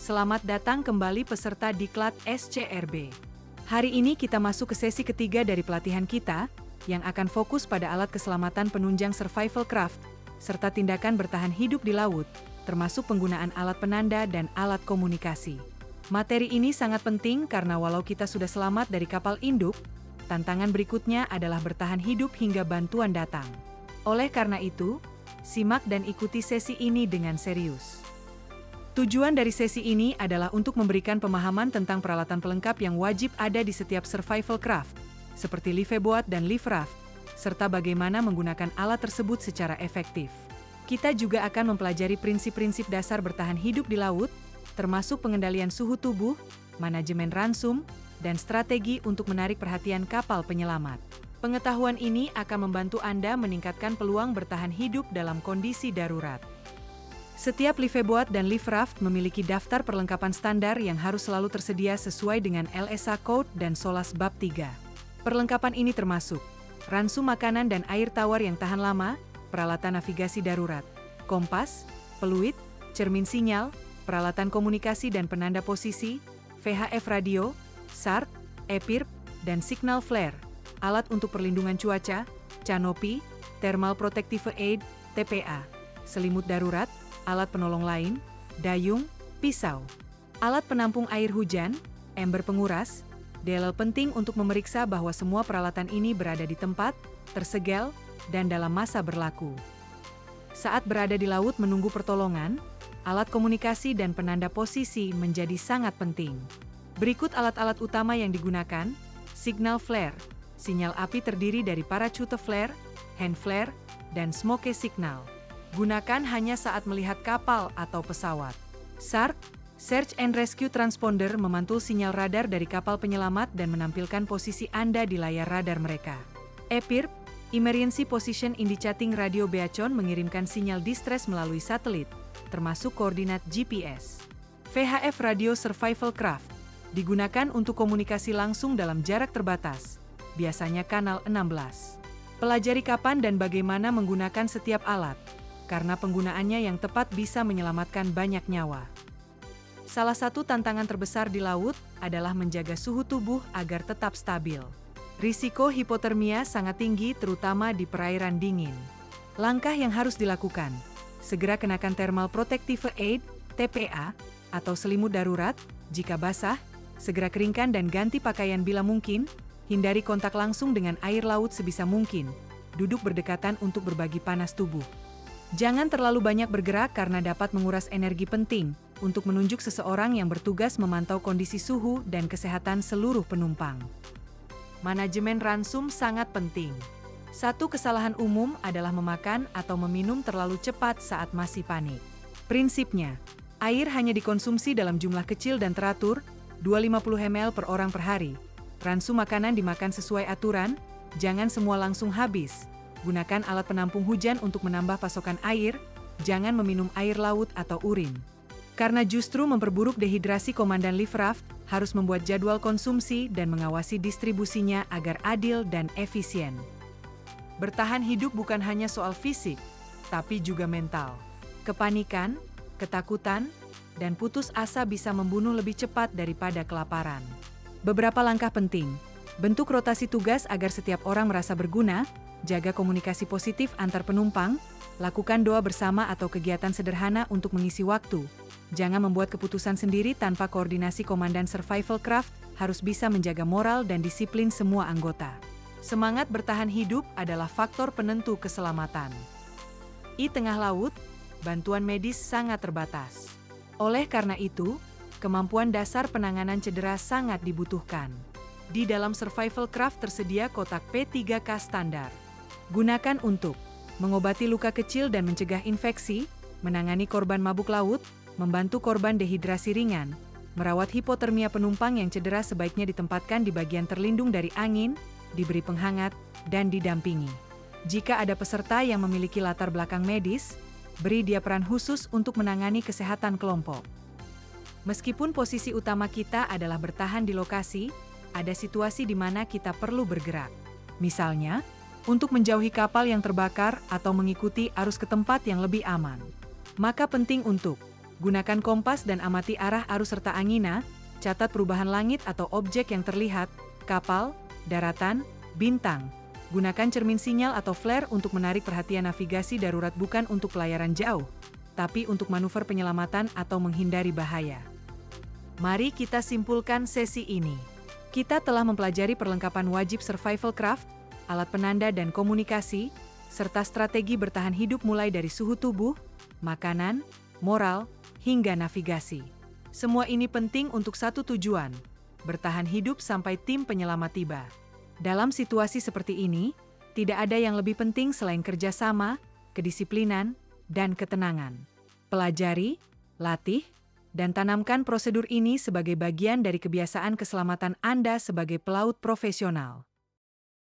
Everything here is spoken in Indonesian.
Selamat datang kembali peserta Diklat SCRB. Hari ini kita masuk ke sesi ketiga dari pelatihan kita, yang akan fokus pada alat keselamatan penunjang survival craft, serta tindakan bertahan hidup di laut, termasuk penggunaan alat penanda dan alat komunikasi. Materi ini sangat penting karena walau kita sudah selamat dari kapal induk, tantangan berikutnya adalah bertahan hidup hingga bantuan datang. Oleh karena itu, simak dan ikuti sesi ini dengan serius. Tujuan dari sesi ini adalah untuk memberikan pemahaman tentang peralatan pelengkap yang wajib ada di setiap survival craft, seperti lifeboat dan life raft, serta bagaimana menggunakan alat tersebut secara efektif. Kita juga akan mempelajari prinsip-prinsip dasar bertahan hidup di laut, termasuk pengendalian suhu tubuh, manajemen ransum, dan strategi untuk menarik perhatian kapal penyelamat. Pengetahuan ini akan membantu Anda meningkatkan peluang bertahan hidup dalam kondisi darurat. Setiap lifeboat dan life raft memiliki daftar perlengkapan standar yang harus selalu tersedia sesuai dengan LSA Code dan SOLAS Bab 3. Perlengkapan ini termasuk ransum makanan dan air tawar yang tahan lama, peralatan navigasi darurat, kompas, peluit, cermin sinyal, peralatan komunikasi dan penanda posisi, VHF radio, SART, EPIRB, dan signal flare, alat untuk perlindungan cuaca, kanopi, thermal protective aid, TPA, selimut darurat, alat penolong lain, dayung, pisau, alat penampung air hujan, ember penguras, DLL penting untuk memeriksa bahwa semua peralatan ini berada di tempat, tersegel, dan dalam masa berlaku. Saat berada di laut menunggu pertolongan, alat komunikasi dan penanda posisi menjadi sangat penting. Berikut alat-alat utama yang digunakan: signal flare, sinyal api terdiri dari parachute flare, hand flare, dan smoke signal. Gunakan hanya saat melihat kapal atau pesawat. SART, Search and Rescue Transponder memantul sinyal radar dari kapal penyelamat dan menampilkan posisi Anda di layar radar mereka. EPIRB, Emergency Position Indicating Radio Beacon mengirimkan sinyal distress melalui satelit, termasuk koordinat GPS. VHF Radio Survival Craft, digunakan untuk komunikasi langsung dalam jarak terbatas, biasanya kanal 16. Pelajari kapan dan bagaimana menggunakan setiap alat, karena penggunaannya yang tepat bisa menyelamatkan banyak nyawa. Salah satu tantangan terbesar di laut adalah menjaga suhu tubuh agar tetap stabil. Risiko hipotermia sangat tinggi terutama di perairan dingin. Langkah yang harus dilakukan: segera kenakan thermal protective aid, TPA, atau selimut darurat. Jika basah, segera keringkan dan ganti pakaian bila mungkin. Hindari kontak langsung dengan air laut sebisa mungkin. Duduk berdekatan untuk berbagi panas tubuh. Jangan terlalu banyak bergerak karena dapat menguras energi penting untuk menunjuk seseorang yang bertugas memantau kondisi suhu dan kesehatan seluruh penumpang. Manajemen ransum sangat penting. Satu kesalahan umum adalah memakan atau meminum terlalu cepat saat masih panik. Prinsipnya, air hanya dikonsumsi dalam jumlah kecil dan teratur, 250 ml per orang per hari. Ransum makanan dimakan sesuai aturan, jangan semua langsung habis. Gunakan alat penampung hujan untuk menambah pasokan air, jangan meminum air laut atau urin. Karena justru memperburuk dehidrasi, Komandan Life Raft harus membuat jadwal konsumsi dan mengawasi distribusinya agar adil dan efisien. Bertahan hidup bukan hanya soal fisik, tapi juga mental. Kepanikan, ketakutan, dan putus asa bisa membunuh lebih cepat daripada kelaparan. Beberapa langkah penting: bentuk rotasi tugas agar setiap orang merasa berguna, jaga komunikasi positif antar penumpang, lakukan doa bersama atau kegiatan sederhana untuk mengisi waktu. Jangan membuat keputusan sendiri tanpa koordinasi. Komandan Survival Craft harus bisa menjaga moral dan disiplin semua anggota. Semangat bertahan hidup adalah faktor penentu keselamatan. Di tengah laut, bantuan medis sangat terbatas. Oleh karena itu, kemampuan dasar penanganan cedera sangat dibutuhkan. Di dalam survival craft tersedia kotak P3K standar. Gunakan untuk mengobati luka kecil dan mencegah infeksi, menangani korban mabuk laut, membantu korban dehidrasi ringan, merawat hipotermia. Penumpang yang cedera sebaiknya ditempatkan di bagian terlindung dari angin, diberi penghangat, dan didampingi. Jika ada peserta yang memiliki latar belakang medis, beri dia peran khusus untuk menangani kesehatan kelompok. Meskipun posisi utama kita adalah bertahan di lokasi, ada situasi di mana kita perlu bergerak. Misalnya, untuk menjauhi kapal yang terbakar atau mengikuti arus ke tempat yang lebih aman. Maka penting untuk Gunakan kompas dan amati arah arus serta angina, catat perubahan langit atau objek yang terlihat, kapal, daratan, bintang. Gunakan cermin sinyal atau flare untuk menarik perhatian navigasi darurat bukan untuk pelayaran jauh, tapi untuk manuver penyelamatan atau menghindari bahaya. Mari kita simpulkan sesi ini. Kita telah mempelajari perlengkapan wajib survival craft, alat penanda dan komunikasi, serta strategi bertahan hidup mulai dari suhu tubuh, makanan, moral, hingga navigasi. Semua ini penting untuk satu tujuan, bertahan hidup sampai tim penyelamat tiba. Dalam situasi seperti ini, tidak ada yang lebih penting selain kerjasama, kedisiplinan, dan ketenangan. Pelajari, latih, dan tanamkan prosedur ini sebagai bagian dari kebiasaan keselamatan Anda sebagai pelaut profesional.